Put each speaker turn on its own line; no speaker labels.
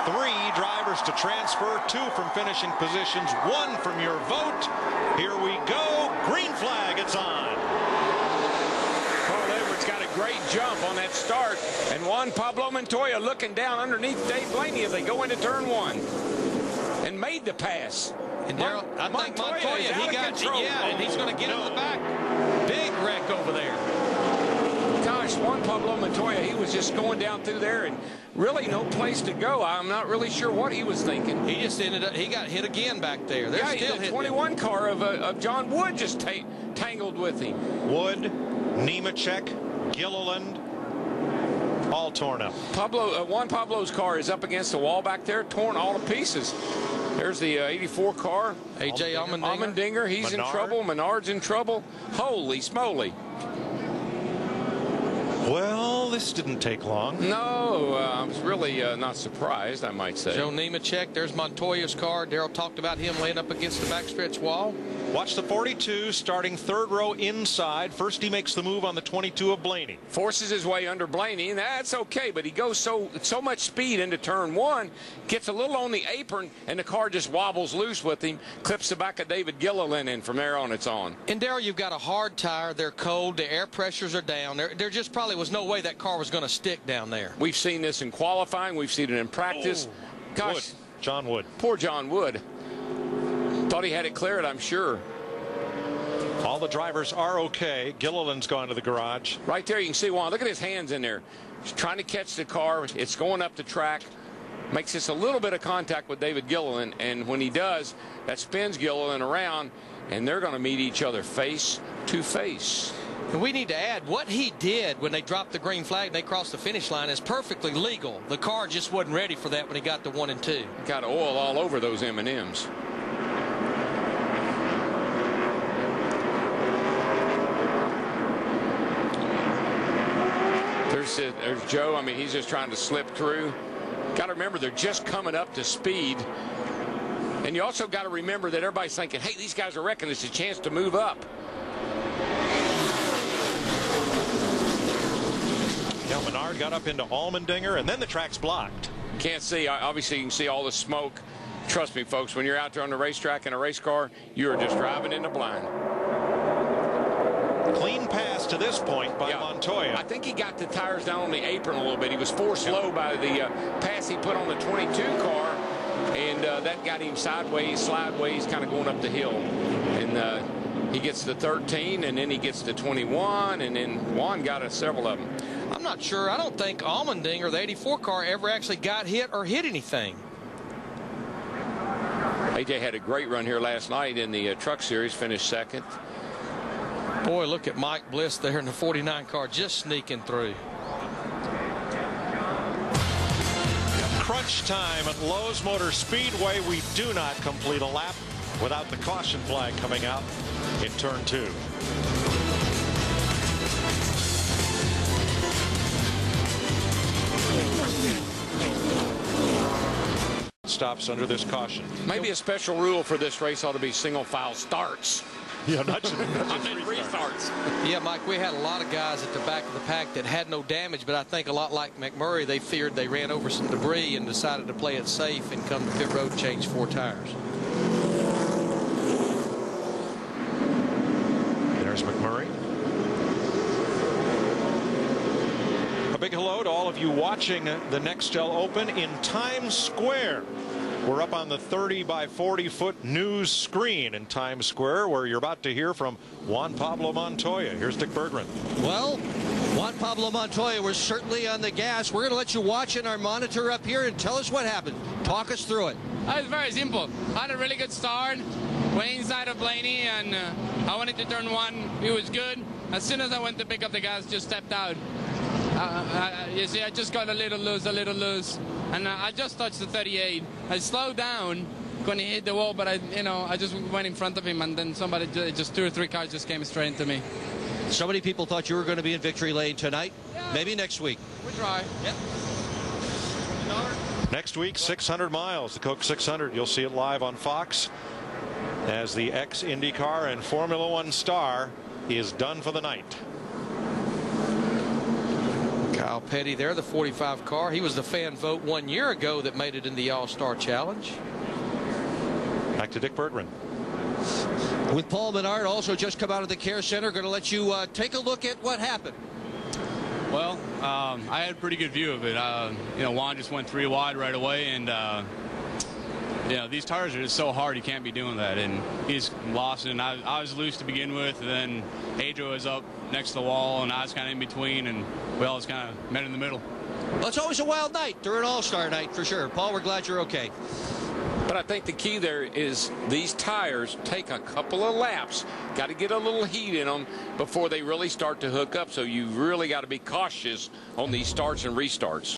3 drivers to transfer, 2 from finishing positions, 1 from your vote. Here we go. Green flag, it's on.
Carl Edwards got a great jump on that start, and Juan Pablo Montoya looking down underneath Dave Blaney as they go into turn 1 and made the pass.
And Darrell, I think Montoya, he got control. Yeah, and he's going to get in the back. Big wreck over there.
Gosh, Juan Pablo Montoya, he was just going down through there and really no place to go. I'm not really sure what he was thinking.
He just ended up, he got hit again back there. They're still
the 21 car of Jon Wood just tangled with him.
Wood, Nemechek, Gilliland, all torn up.
Juan Pablo's car is up against the wall back there, torn all to pieces. There's the 84 car.
A.J.
Allmendinger, he's
Menard.
in trouble. Menard's in trouble. Holy smoly.
Well, this didn't take long.
No, I was really not surprised, I might say.
Joe Nemechek, there's Montoya's car. Darrell talked about him laying up against the backstretch wall.
Watch the 42 starting 3rd row inside. First he makes the move on the 22 of Blaney.
Forces his way under Blaney, and that's okay, but he goes so much speed into turn 1, gets a little on the apron, and the car just wobbles loose with him, clips the back of David Gilliland, and from there on it's on.
And Darrell, you've got a hard tire. They're cold. The air pressures are down. There just probably was no way that car was going to stick down there.
We've seen this in qualifying. We've seen it in practice. Gosh,
Wood. Jon Wood.
Poor Jon Wood. Thought he had it cleared, I'm sure.
All the drivers are okay. Gilliland's gone to the garage.
Right there, you can see Juan. Look at his hands in there. He's trying to catch the car. It's going up the track. Makes just a little bit of contact with David Gilliland, and when he does, that spins Gilliland around, and they're going to meet each other face to face.
And we need to add, what he did when they dropped the green flag and they crossed the finish line is perfectly legal. The car just wasn't ready for that when he got to 1 and 2.
Got oil all over those M&Ms. There's Joe. I mean, he's just trying to slip through. Got to remember, they're just coming up to speed. And you also got to remember that everybody's thinking, hey, these guys are wrecking. It's a chance to move up.
Now Menard got up into Allmendinger, and then the track's blocked.
Can't see. Obviously, you can see all the smoke. Trust me, folks, when you're out there on the racetrack in a race car, you are just driving in the blind.
Clean pass to this point by Montoya.
I think he got the tires down on the apron a little bit. He was forced low by the pass he put on the 22 car, and that got him sideways, kind of going up the hill. And he gets to 13, and then he gets to 21, and then Juan got several of them.
I'm not sure. I don't think Allmendinger, the 84 car, ever actually got hit or hit anything.
AJ had a great run here last night in the truck series, finished 2nd.
Boy, look at Mike Bliss there in the 49 car just sneaking through.
Crunch time at Lowe's Motor Speedway. We do not complete a lap without the caution flag coming out in turn 2. Stops under this caution.
Maybe a special rule for this race ought to be single file starts.
Yeah, not just
restarts.
Yeah, Mike, we had a lot of guys at the back of the pack that had no damage, but I think a lot like McMurray, they feared they ran over some debris and decided to play it safe and come to pit road, change 4 tires.
There's McMurray. A big hello to all of you watching the Nextel Open in Times Square. We're up on the 30 by 40 foot news screen in Times Square, where you're about to hear from Juan Pablo Montoya. Here's Dick Berggren.
Well, Juan Pablo Montoya was certainly on the gas. We're going to let you watch in our monitor up here and tell us what happened. Talk us through it.
It's very simple. I had a really good start. Went inside of Blaney, and I went into turn 1. It was good. As soon as I went to pick up the gas, just stepped out. You see, I just got a little loose, and I just touched the 38. I slowed down when he hit the wall, but I just went in front of him, and then somebody, just 2 or 3 cars just came straight into me.
So many people thought you were going to be in victory lane tonight. Yeah. Maybe next week.
We try.
Yep.
Next week, 600 miles. The Coke 600. You'll see it live on Fox as the ex-IndyCar and Formula One star is done for the night.
Kyle Petty there, the 45 car. He was the fan vote 1 year ago that made it in the All-Star Challenge.
Back to Dick Berggren.
With Paul Menard also just come out of the care center, going to let you take a look at what happened.
Well, I had a pretty good view of it. You know, Juan just went 3 wide right away, and you know, these tires are just so hard, you can't be doing that. And he's lost it, and I was loose to begin with, and then Adrian was up next to the wall, and I was kind of in between, and we all just kind of met in the middle.
Well, it's always a wild night during All-Star night for sure. Paul, we're glad you're okay.
But I think the key there is these tires take a couple of laps. Got to get a little heat in them before they really start to hook up. So you really got to be cautious on these starts and restarts.